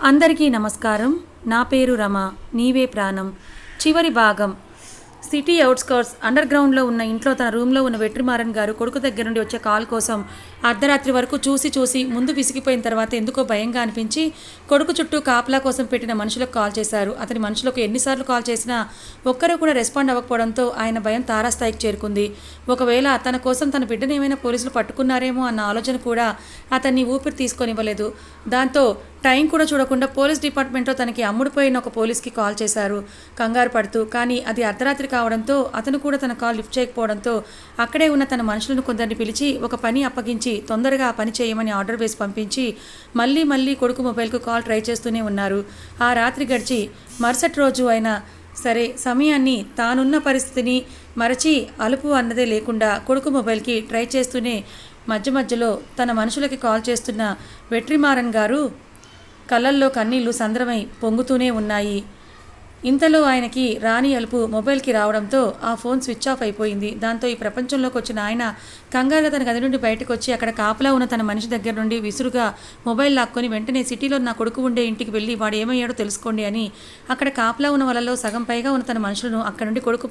అందరికీ నమస్కారం. నా పేరు రమ. నీవే ప్రాణం చివరి భాగం. సిటీ అవుట్స్కర్ట్స్ అండర్ గ్రౌండ్లో ఉన్న ఇంట్లో తన రూమ్లో ఉన్న వెట్రిమారన్ గారు కొడుకు దగ్గర నుండి వచ్చే కాల్ కోసం అర్ధరాత్రి వరకు చూసి ముందు విసిగిపోయిన తర్వాత ఎందుకో భయంగా అనిపించి కొడుకు చుట్టూ కాపలా కోసం పెట్టిన మనుషులకు కాల్ చేశారు. అతని మనుషులకు ఎన్నిసార్లు కాల్ చేసినా ఒక్కరూ కూడా రెస్పాండ్ అవ్వకపోవడంతో ఆయన భయం తారాస్థాయికి చేరుకుంది. ఒకవేళ తన కోసం తన బిడ్డను ఏమైనా పోలీసులు పట్టుకున్నారేమో అన్న ఆలోచన కూడా అతన్ని ఊపిరి తీసుకొనివ్వలేదు. దాంతో టైం కూడా చూడకుండా పోలీస్ డిపార్ట్మెంట్లో తనకి అమ్ముడుపోయిన ఒక పోలీస్కి కాల్ చేశారు కంగారు పడుతూ. కానీ అది అర్ధరాత్రి కావడంతో అతను కూడా తన కాల్ లిఫ్ట్ చేయకపోవడంతో అక్కడే ఉన్న తన మనుషులను కొందరిని పిలిచి ఒక పని అప్పగించి తొందరగా ఆ పని చేయమని ఆర్డర్ వేసి పంపించి మళ్ళీ కొడుకు మొబైల్కు కాల్ ట్రై చేస్తూనే ఉన్నారు. ఆ రాత్రి గడిచి మరుసటి రోజు అయినా సరే సమయాన్ని తానున్న పరిస్థితిని మరచి అలుపు అన్నదే లేకుండా కొడుకు మొబైల్కి ట్రై చేస్తూనే మధ్యలో తన మనుషులకి కాల్ చేస్తున్న వెట్రిమారన్ గారు కళ్ళల్లో కన్నీళ్లు సంద్రమై పొంగుతూనే ఉన్నాయి. ఇంతలో ఆయనకి రాని అలుపు మొబైల్కి రావడంతో ఆ ఫోన్ స్విచ్ ఆఫ్ అయిపోయింది. దాంతో ఈ ప్రపంచంలోకి వచ్చిన ఆయన కంగారుగా తన గది నుండి బయటకు వచ్చి అక్కడ కాపలా ఉన్న తన మనిషి దగ్గర నుండి విసురుగా మొబైల్ లాక్కొని వెంటనే సిటీలో నా కొడుకు ఉండే ఇంటికి వెళ్ళి వాడు ఏమయ్యాడో తెలుసుకోండి అని అక్కడ కాపలా ఉన్న వాళ్ళలో సగం పైగా ఉన్న తన మనుషులను అక్కడ నుండి కొడుకు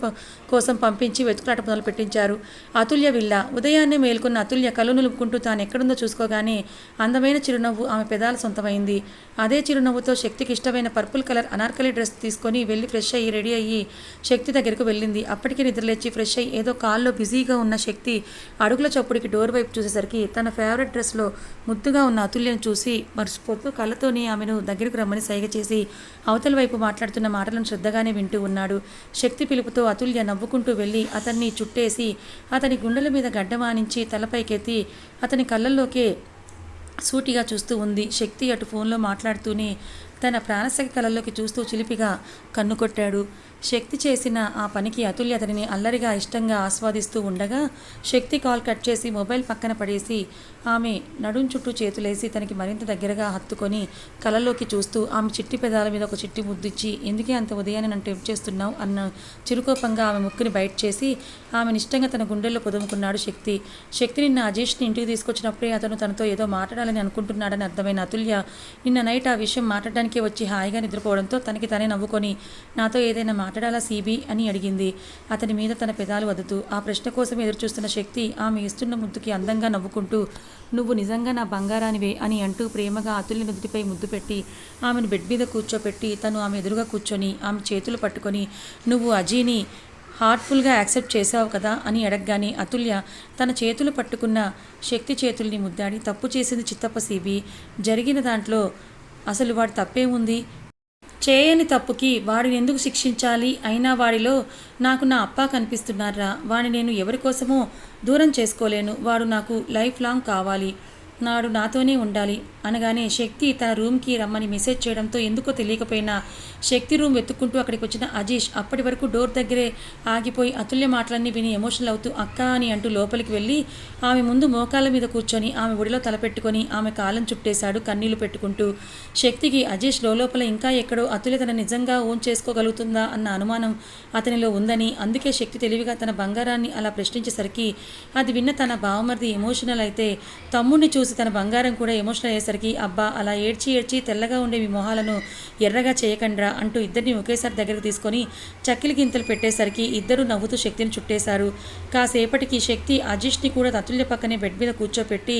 కోసం పంపించి వెతుకులాట మొదలు పెట్టించారు. అతుల్య విల్లా. ఉదయాన్నే మేల్కొన్న అతుల్య కళ్ళు నిలుపుకుంటూ తాను ఎక్కడుందో చూసుకోగానే అందమైన చిరునవ్వు ఆమె పెదాల సొంతమైంది. అదే చిరునవ్వుతో శక్తికి ఇష్టమైన పర్పుల్ కలర్ అనార్కలి డ్రెస్ తీసుకొని వెళ్ళి ఫ్రెష్ అయ్యి రెడీ అయ్యి శక్తి దగ్గరకు వెళ్ళింది. అప్పటికే నిద్రలేచి ఫ్రెష్ అయ్యి ఏదో కాల్లో బిజీగా ఉన్న శక్తి అడుగుల చప్పుడికి డోర్ వైపు చూసేసరికి తన ఫేవరెట్ డ్రెస్లో ముద్దుగా ఉన్న అతుల్యను చూసి మర్చిపోతూ కళ్ళతోని ఆమెను దగ్గరకు రమ్మని సైగ చేసి అవతల వైపు మాట్లాడుతున్న మాటలను శ్రద్ధగానే వింటూ ఉన్నాడు. శక్తి పిలుపుతో అతుల్య నవ్వుకుంటూ వెళ్ళి అతన్ని చుట్టేసి అతని గుండెల మీద గడ్డమానించి తలపైకెత్తి అతని కళ్ళల్లోకే సూటిగా చూస్తూ ఉంది. శక్తి అటు ఫోన్లో మాట్లాడుతూనే తన ప్రాణశక్తి కళల్లోకి చూస్తూ చిలిపిగా కన్ను కొట్టాడు. శక్తి చేసిన ఆ పనికి అతుల్య అతనిని అల్లరిగా ఇష్టంగా ఆస్వాదిస్తూ ఉండగా శక్తి కాల్ కట్ చేసి మొబైల్ పక్కన పడేసి ఆమె నడుం చుట్టూ చేతులేసి తనకి మరింత దగ్గరగా హత్తుకొని కళ్ళల్లోకి చూస్తూ ఆమె చిట్టి పెదాల మీద ఒక చిట్టి ముద్దిచ్చి ఎందుకే అంత ఉదయాన్నే నన్ను టెంప్ చేస్తున్నావు అన్న చిరుకోపంగా ఆమె ముక్కుని బయట చేసి ఆమెను ఇష్టంగా తన గుండెల్లో పొదుముకున్నాడు శక్తి. శక్తి నిన్న అజేష్ని ఇంటికి తీసుకొచ్చినప్పుడే అతను తనతో ఏదో మాట్లాడాలని అనుకుంటున్నాడని అర్థమైన అతుల్య నిన్న నైట్ ఆ విషయం మాట్లాడడానికే వచ్చి హాయిగా నిద్రపోవడంతో తనకి తనే నవ్వుకొని నాతో ఏదైనా మాట్లాడాలా సీబీ అని అడిగింది అతని మీద తన పెదాలు వదుతూ. ఆ ప్రశ్న కోసం ఎదురుచూస్తున్న శక్తి ఆమె ఇస్తున్న ముద్దుకి అందంగా నవ్వుకుంటూ నువ్వు నిజంగా నా బంగారానివే అని అంటూ ప్రేమగా అతుల్య నుదుటిపై ముద్దు పెట్టి ఆమెను బెడ్ మీద కూర్చోపెట్టి తను ఆమె ఎదురుగా కూర్చొని ఆమె చేతులు పట్టుకొని నువ్వు అజీని హార్ట్ఫుల్గా యాక్సెప్ట్ చేసావు కదా అని అడగగానే అతుల్య తన చేతులు పట్టుకున్న శక్తి చేతుల్ని ముద్దాడి తప్పు చేసింది చిత్తప్ప సీబీ. జరిగిన దాంట్లో అసలు వాడి తప్పేముంది? చేయని తప్పుకి వాడిని ఎందుకు శిక్షించాలి? అయినా వాడిలో నాకు నా అప్ప కనిపిస్తున్నారా? వాడిని నేను ఎవరి కోసమో దూరం చేసుకోలేను. వాడు నాకు లైఫ్ లాంగ్ కావాలి. నాడు నాతోనే ఉండాలి అనగానే శక్తి తన రూమ్కి రమ్మని మెసేజ్ చేయడంతో ఎందుకో తెలియకపోయినా శక్తి రూమ్ వెతుక్కుంటూ అక్కడికి వచ్చిన అజీష్ అప్పటి వరకు డోర్ దగ్గరే ఆగిపోయి అతుల్య మాటలన్నీ విని ఎమోషనల్ అవుతూ అక్క అని అంటూ లోపలికి వెళ్ళి ఆమె ముందు మోకాళ్ళ మీద కూర్చొని ఆమె ఒడిలో తలపెట్టుకొని ఆమె కాళ్ళను చుట్టేశాడు కన్నీళ్లు పెట్టుకుంటూ. శక్తికి అజీష్ లోపల ఇంకా ఎక్కడో అతుల్య తన నిజంగా ఓన్ చేసుకోగలుగుతుందా అన్న అనుమానం అతనిలో ఉందని అందుకే శక్తి తెలివిగా తన బంగారాన్ని అలా ప్రశ్నించేసరికి అది విన్న తన బావమరిది ఎమోషనల్ అయితే తమ్ముడిని చూసి తన బంగారం కూడా ఎమోషనల్ అయ్యేసరికి అబ్బా అలా ఏడ్చి తెల్లగా ఉండే మీ మొహాలను ఎర్రగా చేయకండ్రా అంటూ ఇద్దరిని ఒకేసారి దగ్గరకు తీసుకొని చక్కిలి గింతలు పెట్టేసరికి ఇద్దరు నవ్వుతూ శక్తిని చుట్టేశారు. కాసేపటికి శక్తి అజీష్ని కూడా అతుల్య పక్కనే బెడ్ మీద కూర్చోపెట్టి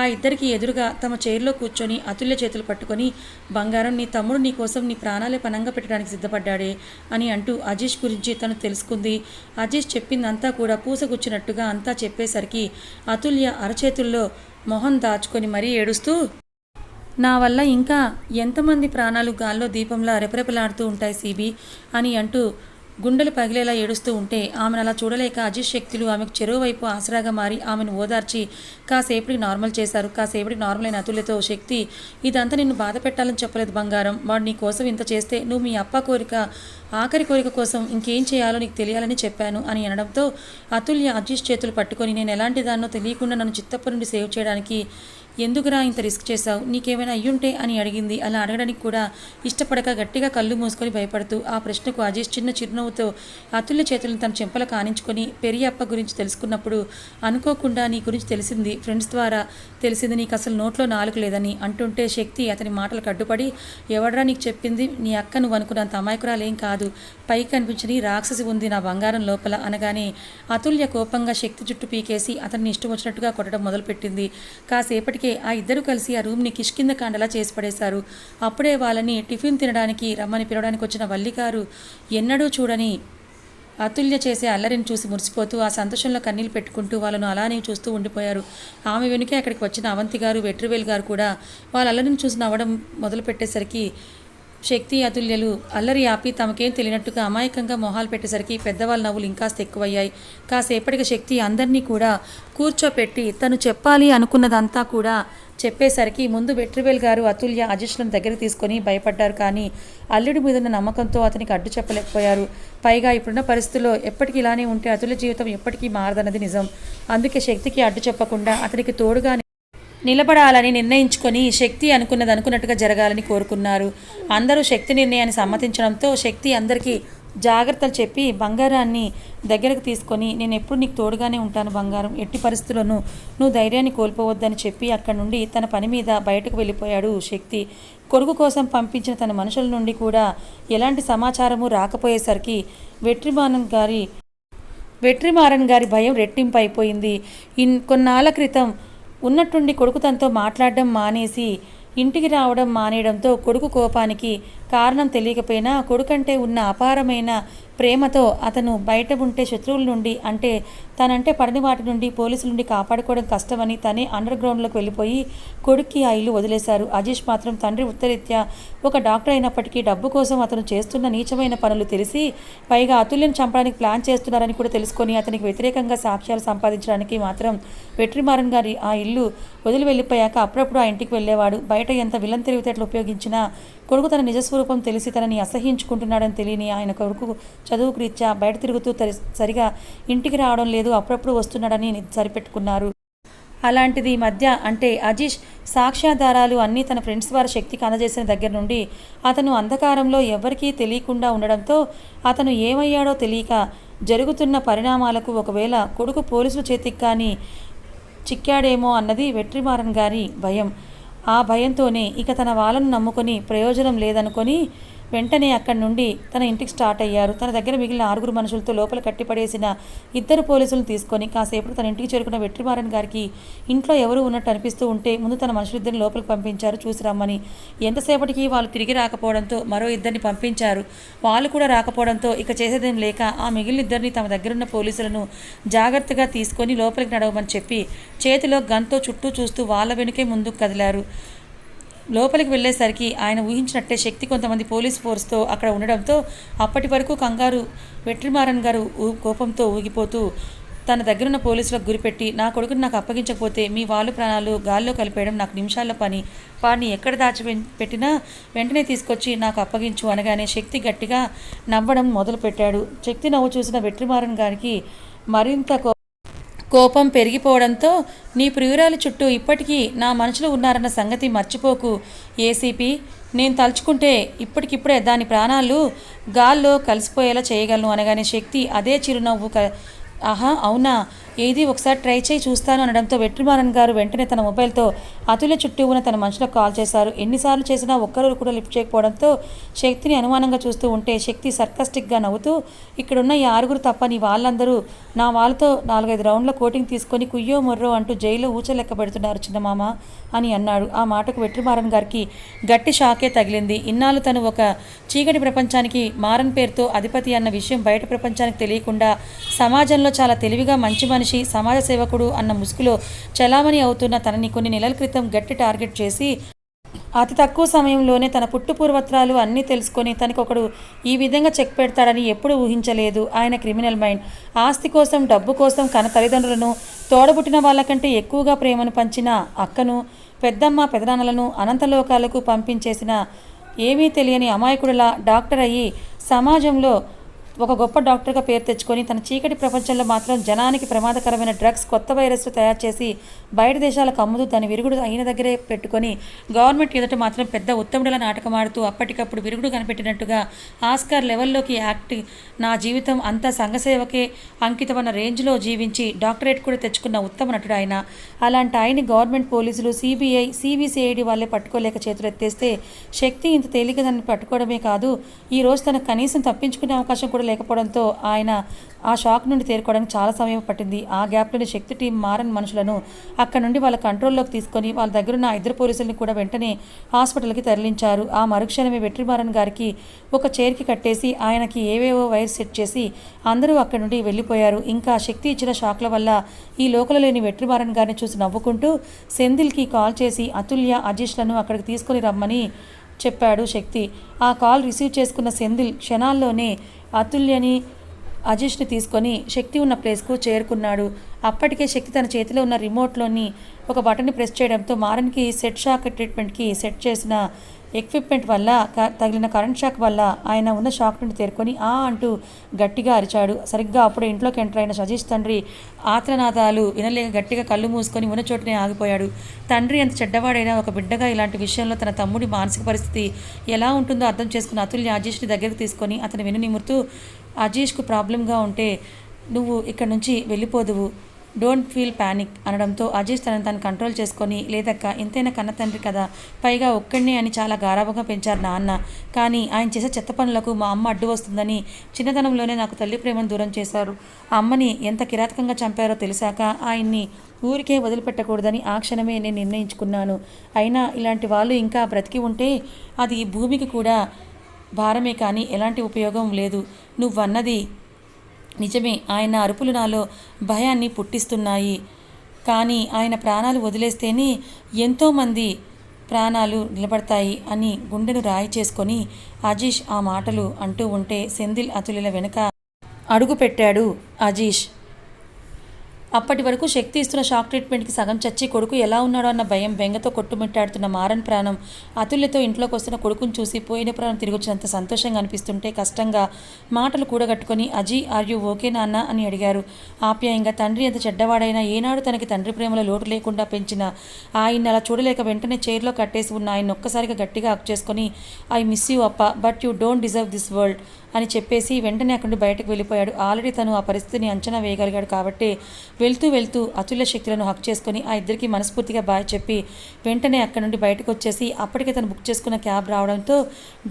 ఆ ఇద్దరికి ఎదురుగా తమ చైర్లో కూర్చొని అతుల్య చేతులు పట్టుకొని బంగారం నీ తమ్ముడు నీ కోసం నీ ప్రాణాలే పనంగా పెట్టడానికి సిద్ధపడ్డాడే అని అంటూ అజీష్ గురించి తను తెలుసుకుంది. అజీష్ చెప్పిందంతా కూడా పూసగుచ్చినట్టుగా అంతా చెప్పేసరికి అతుల్య అరచేతుల్లో మొహం దాచుకొని మరీ ఏడుస్తూ నా వల్ల ఇంకా ఎంతమంది ప్రాణాలు గాల్లో దీపంలా రెపరెపలాడుతూ ఉంటాయి సీబీ అని అంటూ గుండెలు పగిలేలా ఏడుస్తూ ఉంటే ఆమెను అలా చూడలేక అజీష్ శక్తులు ఆమెకు చెరువు వైపు ఆసరాగా మారి ఆమెను ఓదార్చి కాసేపటికి నార్మల్ చేశారు. కాసేపటికి నార్మల్ అయిన అతుల్యతో శక్తి ఇదంతా నిన్ను బాధ పెట్టాలని చెప్పలేదు బంగారం. వాడు నీ కోసం ఇంత చేస్తే నువ్వు మీ అప్ప కోరిక ఆఖరి కోరిక కోసం ఇంకేం చేయాలో నీకు తెలియాలని చెప్పాను అని అనడంతో అతుల్య అజీష్ చేతులు పట్టుకొని నేను ఎలాంటి దాన్నో తెలియకుండా నన్ను చిత్తప్ప నుండి సేవ్ చేయడానికి ఎందుకురా ఇంత రిస్క్ చేశావు, నీకేమైనా అయ్యుంటే అని అడిగింది. అలా అడగడానికి కూడా ఇష్టపడక గట్టిగా కళ్ళు మూసుకొని భయపడుతూ ఆ ప్రశ్నకు అజేష్ చిన్న చిరునవ్వుతో అతుల్య చేతులను తన చెంపలు కానించుకొని పెరియప్ప గురించి తెలుసుకున్నప్పుడు అనుకోకుండా నీ గురించి తెలిసింది, ఫ్రెండ్స్ ద్వారా తెలిసింది, నీకు అసలు నోట్లో నాలుగు లేదని అంటుంటే శక్తి అతని మాటలకు అడ్డుపడి ఎవడరా నీకు చెప్పింది, నీ అక్క నువ్వు అనుకున్నంత అమాయకురాలేం కాదు, పైకి కనిపించని రాక్షసి ఉంది నా బంగారం లోపల అనగానే అతుల్య కోపంగా శక్తి చుట్టూ పీకేసి అతన్ని ఇష్టం వచ్చినట్టుగా కొట్టడం మొదలుపెట్టింది. కాసేపటికి ఆ ఇద్దరు కలిసి ఆ రూమ్ని కిష్కింద కాండలా చేసి పడేశారు. అప్పుడే వాళ్ళని టిఫిన్ తినడానికి రమ్మని పిలవడానికి వచ్చిన వల్లిగారు ఎన్నడూ చూడని అతుల్య చేసే అల్లరిని చూసి మురిసిపోతూ ఆ సంతోషంలో కన్నీళ్ళు పెట్టుకుంటూ వాళ్ళను అలానే చూస్తూ ఉండిపోయారు. ఆమె వెనుకే అక్కడికి వచ్చిన అవంతి గారు వెట్రివేల్ గారు కూడా వాళ్ళ అల్లరిని చూసి నవ్వడం మొదలు పెట్టేసరికి శక్తి అతుల్యలు అల్లరి ఆపి తమకేం తెలియనట్టుగా అమాయకంగా మొహాలు పెట్టేసరికి పెద్దవాళ్ళ నవ్వులు ఇంకాస్త ఎక్కువయ్యాయి. కాసేపటికి శక్తి అందరినీ కూడా కూర్చోపెట్టి తను చెప్పాలి అనుకున్నదంతా కూడా చెప్పేసరికి ముందు వెట్రివేల్ గారు అతుల్య అజేష్లను దగ్గరికి తీసుకొని భయపడ్డారు. కానీ అల్లుడి మీదున్న నమ్మకంతో అతనికి అడ్డు చెప్పలేకపోయారు. పైగా ఇప్పుడున్న పరిస్థితుల్లో ఎప్పటికీ ఇలానే ఉంటే అతుల్య జీవితం ఎప్పటికీ మారదన్నది నిజం. అందుకే శక్తికి అడ్డు చెప్పకుండా అతనికి తోడుగా నిలబడాలని నిర్ణయించుకొని శక్తి అనుకున్నది అనుకున్నట్టుగా జరగాలని కోరుకున్నారు. అందరూ శక్తి నిర్ణయాన్ని సమ్మతించడంతో శక్తి అందరికీ జాగ్రత్తలు చెప్పి బంగారాన్ని దగ్గరకు తీసుకొని నేను ఎప్పుడు నీకు తోడుగానే ఉంటాను బంగారం, ఎట్టి పరిస్థితుల్లోనూ నువ్వు ధైర్యాన్ని కోల్పోవద్దని చెప్పి అక్కడి నుండి తన పని మీద బయటకు వెళ్ళిపోయాడు శక్తి. కొడుకు కోసం పంపించిన తన మనుషుల నుండి కూడా ఎలాంటి సమాచారము రాకపోయేసరికి వెట్రిమారన్ గారి భయం రెట్టింపు అయిపోయింది. కొన్నాళ్ళ క్రితం ఉన్నట్టుండి కొడుకు తనతో మాట్లాడడం మానేసి ఇంటికి రావడం మానేయడంతో కొడుకు కోపానికి కారణం తెలియకపోయినా కొడుకంటే ఉన్న అపారమైన ప్రేమతో అతను బయట ఉంటే శత్రువుల నుండి అంటే తనంటే పడని వాటి నుండి పోలీసుల నుండి కాపాడుకోవడం కష్టమని తనే అండర్ గ్రౌండ్లోకి వెళ్ళిపోయి కొడుక్కి ఆ ఇల్లు వదిలేశారు. అజేష్ మాత్రం తండ్రి ఉత్తరీత్యా ఒక డాక్టర్ అయినప్పటికీ డబ్బు కోసం అతను చేస్తున్న నీచమైన పనులు తెలిసి పైగా అతుల్యను చంపడానికి ప్లాన్ చేస్తున్నారని కూడా తెలుసుకొని అతనికి వ్యతిరేకంగా సాక్ష్యాలు సంపాదించడానికి మాత్రం వెట్రిమారన్ గారి ఆ ఇల్లు వదిలి వెళ్ళిపోయాక అప్పుడప్పుడు ఆ ఇంటికి వెళ్ళేవాడు. బయట ఎంత విలన్ తెలివితేటలు ఉపయోగించినా కొడుకు తన నిజస్వరూపం తెలిసి తనని అసహించుకుంటున్నాడని తెలియని ఆయన కొడుకు చదువుకు రీత్యా బయట తిరుగుతూ సరిగా ఇంటికి రావడం లేదు, అప్పుడప్పుడు వస్తున్నాడని సరిపెట్టుకున్నారు. అలాంటిది ఈ మధ్య అంటే అజీష్ సాక్ష్యాధారాలు అన్నీ తన ఫ్రెండ్స్ వారి శక్తికి అందజేసిన దగ్గర నుండి అతను అంధకారంలో ఎవరికీ తెలియకుండా ఉండడంతో అతను ఏమయ్యాడో తెలియక జరుగుతున్న పరిణామాలకు ఒకవేళ కొడుకు పోలీసుల చేతికి కానీ చిక్కాడేమో అన్నది వెట్రిమారన్ గారి భయం. ఆ భయంతోనే ఇక తన వాళ్ళను నమ్ముకొని ప్రయోజనం లేదనుకొని వెంటనే అక్కడి నుండి తన ఇంటికి స్టార్ట్ అయ్యారు. తన దగ్గర మిగిలిన 6 మనుషులతో లోపల కట్టిపడేసిన 2 పోలీసులను తీసుకొని కాసేపు తన ఇంటికి చేరుకున్న వెట్రిమారన్ గారికి ఇంట్లో ఎవరు ఉన్నట్టు అనిపిస్తూ ఉంటే ముందు తన మనుషులిద్దరిని లోపలికి పంపించారు చూసి రమ్మని. ఎంతసేపటికి వాళ్ళు తిరిగి రాకపోవడంతో మరో 2 పంపించారు. వాళ్ళు కూడా రాకపోవడంతో ఇక చేసేదేం లేక ఆ మిగిలిన 2 తమ దగ్గరున్న పోలీసులను జాగ్రత్తగా తీసుకొని లోపలికి నడవమని చెప్పి చేతిలో గన్తో చుట్టూ చూస్తూ వాళ్ళ వెనుకే ముందుకు కదిలారు. లోపలికి వెళ్ళేసరికి ఆయన ఊహించినట్టే శక్తి కొంతమంది పోలీస్ ఫోర్స్తో అక్కడ ఉండడంతో అప్పటి వరకు కంగారు వెట్రిమారన్ గారు కోపంతో ఊగిపోతూ తన దగ్గరున్న పోలీసులకు గురిపెట్టి నా కొడుకుని నాకు అప్పగించకపోతే మీ వాళ్ళు ప్రాణాలు గాల్లో కలిపేయడం నాకు నిమిషాల పని, వాడిని ఎక్కడ పెట్టినా వెంటనే తీసుకొచ్చి నాకు అప్పగించు అనగానే శక్తి గట్టిగా నవ్వడం మొదలుపెట్టాడు. శక్తి నవ్వు చూసిన వెట్రిమారన్ గారికి మరింత కోపం పెరిగిపోవడంతో నీ ప్రియురాలి చుట్టూ ఇప్పటికీ నా మనుషులు ఉన్నారన్న సంగతి మర్చిపోకు ఏసీపీ, నేను తలుచుకుంటే ఇప్పటికిప్పుడే దాని ప్రాణాలు గాల్లో కలిసిపోయేలా చేయగలను అనగానే శక్తి అదే చిరునవ్వు ఆహా అవునా, ఏది ఒకసారి ట్రై చేయి చూస్తాను అనడంతో వెట్రిమారన్ గారు వెంటనే తన మొబైల్తో అతుల్య చుట్టూ ఉన్న తన మనుషులకు కాల్ చేశారు. ఎన్నిసార్లు చేసినా ఒక్కరు కూడా లిఫ్ట్ చేయకపోవడంతో శక్తిని అనుమానంగా చూస్తూ ఉంటే శక్తి సర్కాస్టిక్గా నవ్వుతూ ఇక్కడున్న ఈ 6 తప్ప నీ వాళ్ళందరూ నా వాళ్ళతో 4-5 రౌండ్ల కోటింగ్ తీసుకొని కుయ్యో మొర్రో అంటూ జైల్లో ఊచలెక్క పెడుతున్నారు చిన్నమామ అని అన్నాడు. ఆ మాటకు వెట్రిమారన్ గారికి గట్టి షాకే తగిలింది. ఇన్నాళ్ళు తను ఒక చీకటి ప్రపంచానికి మారన్ పేరుతో అధిపతి అన్న విషయం బయట ప్రపంచానికి తెలియకుండా సమాజంలో చాలా తెలివిగా మంచి మనిషి సమాజ సేవకుడు అన్న ముసుగులో చలామణి అవుతున్న తనని కొన్ని నెలల క్రితం గట్టి టార్గెట్ చేసి అతి తక్కువ సమయంలోనే తన పుట్టు పూర్వత్రాలు అన్నీ తెలుసుకొని తనకొకడు ఈ విధంగా చెక్ పెడతాడని ఎప్పుడూ ఊహించలేదు. ఆయన క్రిమినల్ మైండ్ ఆస్తి కోసం డబ్బు కోసం కన తల్లిదండ్రులను తోడబుట్టిన వాళ్ళకంటే ఎక్కువగా ప్రేమను పంచిన అక్కను పెద్దమ్మ పెదనాన్నలను అనంతలోకాలకు పంపించేసిన ఏమీ తెలియని అమాయకుడిలా డాక్టర్ అయ్యి సమాజంలో ఒక గొప్ప డాక్టర్గా పేరు తెచ్చుకొని తన చీకటి ప్రపంచంలో మాత్రం జనానికి ప్రమాదకరమైన డ్రగ్స్ కొత్త వైరస్లు తయారు చేసి బయట దేశాలకు అమ్ముతూ దాని విరుగుడు అయిన దగ్గరే పెట్టుకొని గవర్నమెంట్ ఎదుట మాత్రం పెద్ద ఉత్తముడిలా నాటకమాడుతూ అప్పటికప్పుడు విరుగుడు కనిపెట్టినట్టుగా ఆస్కార్ లెవెల్లోకి యాక్ట్ నా జీవితం అంతా సంఘసేవకే అంకితమన్న రేంజ్లో జీవించి డాక్టరేట్ కూడా తెచ్చుకున్న ఉత్తమ నటుడు ఆయన. అలాంటి ఆయన్ని గవర్నమెంట్ పోలీసులు సిబిఐ సిబిసిఐడి వాళ్ళే పట్టుకోలేక చేతులు ఎత్తేస్తే శక్తి ఇంత తేలిక దాన్ని పట్టుకోవడమే కాదు ఈ రోజు తనకు కనీసం తప్పించుకునే అవకాశం కూడా లేకపోవడంతో ఆయన ఆ షాక్ నుండి తేరుకోవడానికి చాలా సమయం పట్టింది. ఆ గ్యాప్లోని శక్తి టీం మారన్ మనుషులను అక్కడ నుండి వాళ్ళ కంట్రోల్లోకి తీసుకొని వాళ్ళ దగ్గరున్న 2 పోలీసులను కూడా వెంటనే హాస్పిటల్కి తరలించారు. ఆ మరుక్షణమే వెట్రిమారన్ గారికి ఒక చైర్కి కట్టేసి ఆయనకి ఏవేవో వైర్స్ సెట్ చేసి అందరూ అక్కడి నుండి వెళ్ళిపోయారు. ఇంకా శక్తి ఇచ్చిన షాక్ల వల్ల ఈ లోకల లేని వెట్రిమారన్ గారిని చూసి నవ్వుకుంటూ సెంధిల్కి కాల్ చేసి అతుల్య అజీష్లను అక్కడికి తీసుకొని రమ్మని చెప్పాడు శక్తి. ఆ కాల్ రిసీవ్ చేసుకున్న సెంధిల్ క్షణాల్లోనే అతుల్యని అజీష్ని తీసుకొని శక్తి ఉన్న ప్లేస్కు చేరుకున్నాడు. అప్పటికే శక్తి తన చేతిలో ఉన్న రిమోట్లోని ఒక బటన్ని ప్రెస్ చేయడంతో మారన్కి సెట్ షాక్ ట్రీట్మెంట్కి సెట్ చేసిన ఎక్విప్మెంట్ వల్ల తగిలిన కరెంట్ షాక్ వల్ల ఆయన ఉన్న షాక్ నుండి తేరుకొని అంటూ గట్టిగా అరిచాడు. సరిగ్గా అప్పుడే ఇంట్లోకి ఎంటర్ అయిన సజీష్ తండ్రి ఆత్రనాదాలు వినలేక గట్టిగా కళ్ళు మూసుకొని ఉన్న చోటునే ఆగిపోయాడు. తండ్రి ఎంత చెడ్డవాడైనా ఒక బిడ్డగా ఇలాంటి విషయంలో తన తమ్ముడి మానసిక పరిస్థితి ఎలా ఉంటుందో అర్థం చేసుకున్న అతుల్య అజీష్ని దగ్గరికి తీసుకొని అతని వెను నిమురుతూ అజీష్కు ప్రాబ్లంగా ఉంటే నువ్వు ఇక్కడ నుంచి వెళ్ళిపోదువు, డోంట్ ఫీల్ ప్యానిక్ అనడంతో అజీష్ తనని తను కంట్రోల్ చేసుకొని లేదక్క ఇంతైనా కన్న తండ్రి కదా, పైగా ఒక్కడినే అని చాలా గారాబంగా పెంచారు నాన్న, కానీ ఆయన చేసే చెత్త పనులకు మా అమ్మ అడ్డు వస్తుందని చిన్నతనంలోనే నాకు తల్లి ప్రేమను దూరం చేశారు. అమ్మని ఎంత కిరాతకంగా చంపారో తెలిసాక ఆయన్ని ఊరికే వదిలిపెట్టకూడదని ఆ క్షణమే నేను నిర్ణయించుకున్నాను. అయినా ఇలాంటి వాళ్ళు ఇంకా బ్రతికి ఉంటే అది ఈ భూమికి కూడా భారమే కానీ ఎలాంటి ఉపయోగం లేదు. నువ్వన్నది నిజమే, ఆయన అరుపులు నాలో భయాన్ని పుట్టిస్తున్నాయి. కానీ ఆయన ప్రాణాలు వదిలేస్తేనే ఎంతోమంది ప్రాణాలు నిలబడతాయి అని గుండెను రాయి చేసుకొని అజీష్ ఆ మాటలు అంటూ ఉంటే సెంధిల్ అతులిల వెనుక అడుగు పెట్టాడు అజీష్. అప్పటి వరకు శక్తి ఇస్తున్న షాక్ ట్రీట్మెంట్కి సగం చచ్చి కొడుకు ఎలా ఉన్నాడో అన్న భయం బెంగతో కొట్టుమిట్టాడుతున్న మారన్ ప్రాణం అతుల్యతో ఇంట్లోకి వస్తున్న కొడుకుని చూసి పోయిన ప్రాణం తిరిగి వచ్చినంత సంతోషంగా అనిపిస్తుంటే కష్టంగా మాటలు కూడగట్టుకొని అజీ ఆర్ యూ ఓకే నాన్న అని అడిగారు ఆప్యాయంగా. తండ్రి ఎంత చెడ్డవాడైనా ఏనాడు తనకి తండ్రి ప్రేమలో లోటు లేకుండా పెంచిన ఆయన్ని అలా చూడలేక వెంటనే చైర్లో కట్టేసి ఉన్న ఆయన ఒక్కసారిగా గట్టిగా హక్ చేసుకొని ఐ మిస్ యూ అప్ప, but you don't deserve this world అని చెప్పేసి వెంటనే అక్కడి నుండి బయటకు వెళ్ళిపోయాడు. ఆల్రెడీ తను ఆ పరిస్థితిని అంచనా వేయగలిగాడు కాబట్టి వెళ్తూ అతుల్య శక్తులను హక్ చేసుకొని ఆ ఇద్దరికి మనస్ఫూర్తిగా బాయ్ చెప్పి వెంటనే అక్కడి నుండి బయటకు వచ్చేసి అప్పటికే తను బుక్ చేసుకున్న క్యాబ్ రావడంతో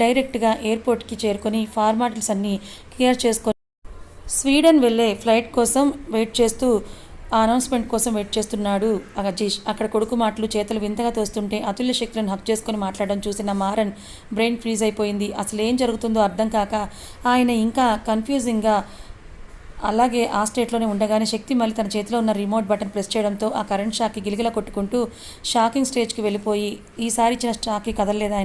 డైరెక్ట్గా ఎయిర్పోర్ట్కి చేరుకొని ఫార్మాలిటీస్ అన్నీ క్లియర్ చేసుకొని స్వీడన్ వెళ్ళే ఫ్లైట్ కోసం వెయిట్ చేస్తూ ఆ అనౌన్స్మెంట్ కోసం వెయిట్ చేస్తున్నాడు అజీష్. అక్కడ కొడుకు మాటలు చేతులు వింతగా తోస్తుంటే అతుల్య శక్తులను హక్ చేసుకొని మాట్లాడడం చూసిన మారన్ బ్రెయిన్ ఫ్రీజ్ అయిపోయింది. అసలు ఏం జరుగుతుందో అర్థం కాక ఆయన ఇంకా కన్ఫ్యూజింగ్గా అలాగే ఆ స్టేట్లోనే ఉండగానే శక్తి మళ్ళీ తన చేతిలో ఉన్న రిమోట్ బటన్ ప్రెస్ చేయడంతో ఆ కరెంట్ షాక్కి గిలిగిలా కొట్టుకుంటూ షాకింగ్ స్టేజ్కి వెళ్ళిపోయి ఈసారి ఇచ్చిన షాక్కి కదలలేదు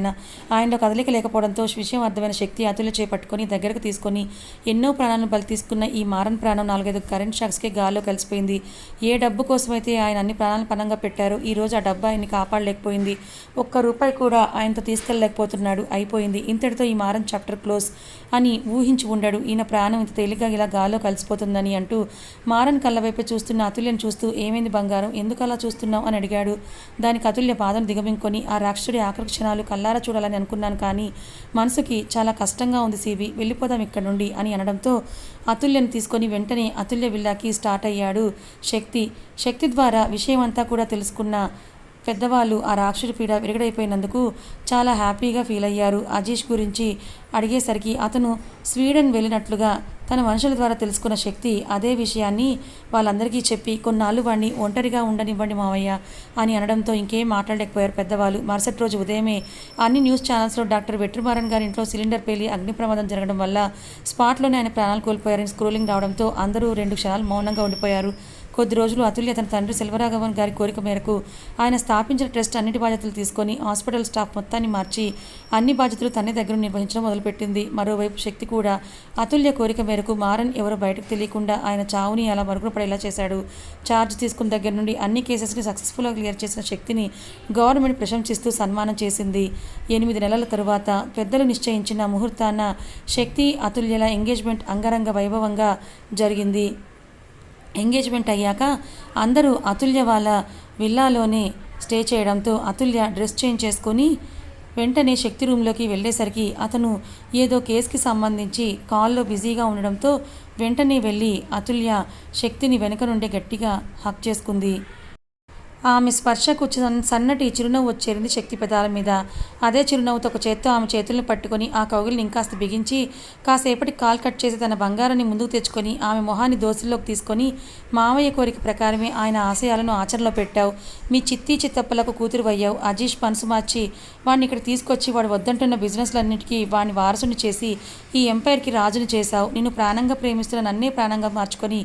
ఆయనలో కదలిక లేకపోవడంతో విషయం అర్థమైన శక్తి అతుల్య చేపట్టుకొని దగ్గరకు తీసుకొని ఎన్నో ప్రాణాలను బలి తీసుకున్న ఈ మారన్ ప్రాణం 4-5 కరెంట్ షాక్స్కి గాల్లో కలిసిపోయింది. ఏ డబ్బు కోసమైతే ఆయన అన్ని ప్రాణాలను పనంగా పెట్టారో ఈరోజు ఆ డబ్బు ఆయన్ని కాపాడలేకపోయింది. ₹1 కూడా ఆయనతో తీసుకెళ్ళలేకపోతున్నాడు. అయిపోయింది, ఇంతటితో ఈ మారన్ చాప్టర్ క్లోజ్ అని ఊహించి ఉండాడు. ఈయన ప్రాణం ఇంత తేలిగ్గా ఇలా గాల్లో కలిసిపోతుందని అంటూ మారన్ కళ్ళవైపు చూస్తున్న అతుల్యను చూస్తూ ఏమైంది బంగారం, ఎందుకు అలా చూస్తున్నావు అని అడిగాడు. దానికి అతుల్య పాదం దిగమింకొని ఆ రాక్షసుడి ఆకర్షణాలు కల్లారా చూడాలని అనుకున్నాను, కానీ మనసుకి చాలా కష్టంగా ఉంది సివి, వెళ్ళిపోదాం ఇక్కడ నుండి అని అనడంతో అతుల్యను తీసుకొని వెంటనే అతుల్య విల్లాకి స్టార్ట్ అయ్యాడు శక్తి ద్వారా విషయం అంతా కూడా తెలుసుకున్న పెద్దవాళ్ళు ఆ రాక్షసుడి పీడ విరగడైపోయినందుకు చాలా హ్యాపీగా ఫీల్ అయ్యారు. అజీష్ గురించి అడిగేసరికి అతను స్వీడన్ వెళ్ళినట్లుగా తన మనుషుల ద్వారా తెలుసుకున్న శక్తి అదే విషయాన్ని వాళ్ళందరికీ చెప్పి కొన్నాళ్ళు వాడిని ఒంటరిగా ఉండనివ్వండి మావయ్య అని అనడంతో ఇంకేం మాట్లాడలేకపోయారు పెద్దవాళ్ళు. మరుసటి రోజు ఉదయమే అన్ని న్యూస్ ఛానల్స్లో డాక్టర్ వెట్రిమారన్ గారి ఇంట్లో సిలిండర్ పేలి అగ్ని ప్రమాదం జరగడం వల్ల స్పాట్లోనే ఆయన ప్రాణాలు కోల్పోయారని స్క్రోలింగ్ రావడంతో అందరూ 2 క్షణాలు మౌనంగా ఉండిపోయారు. కొద్ది రోజులు అతుల్య తన తండ్రి సెల్వరాఘవన్ గారి కోరిక మేరకు ఆయన స్థాపించిన ట్రస్ట్ అన్నిటి బాధ్యతలు తీసుకొని హాస్పిటల్ స్టాఫ్ మొత్తాన్ని మార్చి అన్ని బాధ్యతలు తన దగ్గర నిర్వహించడం మొదలుపెట్టింది. మరోవైపు శక్తి కూడా అతుల్య కోరిక మేరకు మారన్ ఎవరో బయటకు తెలియకుండా ఆయన చావుని అలా మరుగున పడేలా చేశాడు. ఛార్జ్ తీసుకున్న దగ్గర నుండి అన్ని కేసెస్ని సక్సెస్ఫుల్గా క్లియర్ చేసిన శక్తిని గవర్నమెంట్ ప్రశంసిస్తూ సన్మానం చేసింది. 8 నెలల తరువాత పెద్దలు నిశ్చయించిన ముహూర్తాన శక్తి అతుల్యల ఎంగేజ్మెంట్ అంగరంగ వైభవంగా జరిగింది. ఎంగేజ్మెంట్ అయ్యాక అందరూ అతుల్య వాళ్ళ విల్లాలోనే స్టే చేయడంతో అతుల్య డ్రెస్ చేంజ్ చేసుకొని వెంటనే శక్తి రూమ్లోకి వెళ్ళేసరికి అతను ఏదో కేసుకి సంబంధించి కాల్లో బిజీగా ఉండడంతో వెంటనే వెళ్ళి అతుల్య శక్తిని వెనుక నుండి గట్టిగా హక్ చేసుకుంది. ఆమె స్పర్శకు సన్నటి చిరునవ్వు వచ్చేరింది శక్తి పెదాల మీద. అదే చిరునవ్వుతో ఒక చేత్తో ఆమె చేతులను పట్టుకొని ఆ కౌగిలిని ఇంకాస్త బిగించి కాసేపటి కాల్ కట్ చేసి తన బంగారాన్ని ముందుకు తెచ్చుకొని ఆమె మొహాన్ని దోసిల్లోకి తీసుకొని, మావయ్య కోరిక ప్రకారమే ఆయన ఆశయాలను ఆచరణలో పెట్టావు. మీ చిత్తి చిత్తప్పలకు కూతురు అయ్యావు. అజీష్ మనసు మార్చి వాడిని ఇక్కడ తీసుకొచ్చి వాడు వద్దంటున్న బిజినెస్లన్నిటికీ వాడిని వారసుని చేసి ఈ ఎంపైర్కి రాజుని చేశావు. నిన్ను ప్రాణంగా ప్రేమిస్తున్న నన్నే ప్రాణంగా మార్చుకొని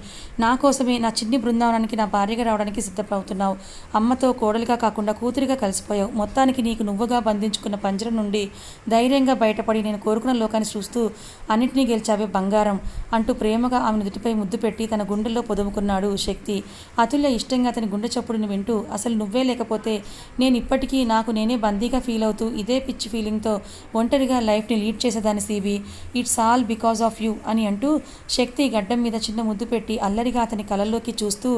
నా కోసమే నా చిన్ని బృందావనానికి నా భార్యగా రావడానికి సిద్ధపడుతున్నావు. అమ్మతో కోడలిగా కాకుండా కూతురిగా కలిసిపోయావు. మొత్తానికి నీకు నువ్వుగా బంధించుకున్న పంజరం నుండి ధైర్యంగా బయటపడి నేను కోరుకున్న లోకాన్ని చూస్తూ అన్నింటినీ గెలిచావే బంగారం అంటూ ప్రేమగా ఆమె నుదుటిపై ముద్దు పెట్టి తన గుండెల్లో పొదుముకున్నాడు శక్తి. అతుల్య ఇష్టంగా అతని గుండె చప్పుడుని వింటూ, అసలు నువ్వే లేకపోతే నేను ఇప్పటికీ నాకు నేనే బందీగా ఫీల్ అవుతూ ఇదే పిచ్చి ఫీలింగ్తో ఒంటరిగా లైఫ్ని లీడ్ చేసేదాన్ని CV. It's all because of you అని అంటూ శక్తి గడ్డం మీద చిన్న ముద్దు పెట్టి అల్లరిగా అతని కళ్ళల్లోకి చూస్తూ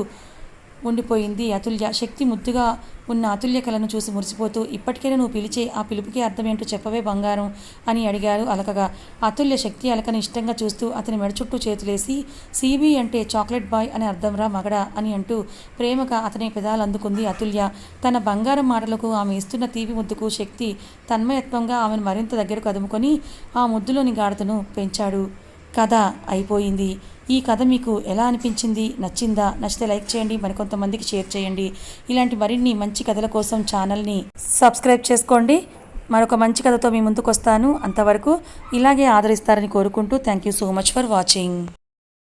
ఉండిపోయింది అతుల్య. శక్తి ముద్దుగా ఉన్న అతుల్య కళను చూసి మురిసిపోతూ, ఇప్పటికైనా నువ్వు పిలిచే ఆ పిలుపుకి అర్థం ఏంటో చెప్పవే బంగారం అని అడిగారు అలకగా. అతుల్య శక్తి అలకని ఇష్టంగా చూస్తూ అతని మెడ చుట్టూ చేతులేసి, సీబీ అంటే చాక్లెట్ బాయ్ అని అర్థంరా మగడా అని అంటూ ప్రేమగా అతని పెదాలు అందుకుంది అతుల్య. తన బంగారం మాటలకు ఆమె ఇస్తున్న తీపి ముద్దుకు శక్తి తన్మయత్వంగా ఆమెను మరింత దగ్గరకు అదుముకొని ఆ ముద్దులోని గాఢతను పెంచాడు. కథ అయిపోయింది. ఈ కథ మీకు ఎలా అనిపించింది? నచ్చిందా? నచ్చితే లైక్ చేయండి, మరికొంతమందికి షేర్ చేయండి. ఇలాంటి మరిన్ని మంచి కథల కోసం ఛానల్ని సబ్స్క్రైబ్ చేసుకోండి. మరొక మంచి కథతో మీ ముందుకు వస్తాను. అంతవరకు ఇలాగే ఆదరిస్తారని కోరుకుంటూ thank you so much for watching.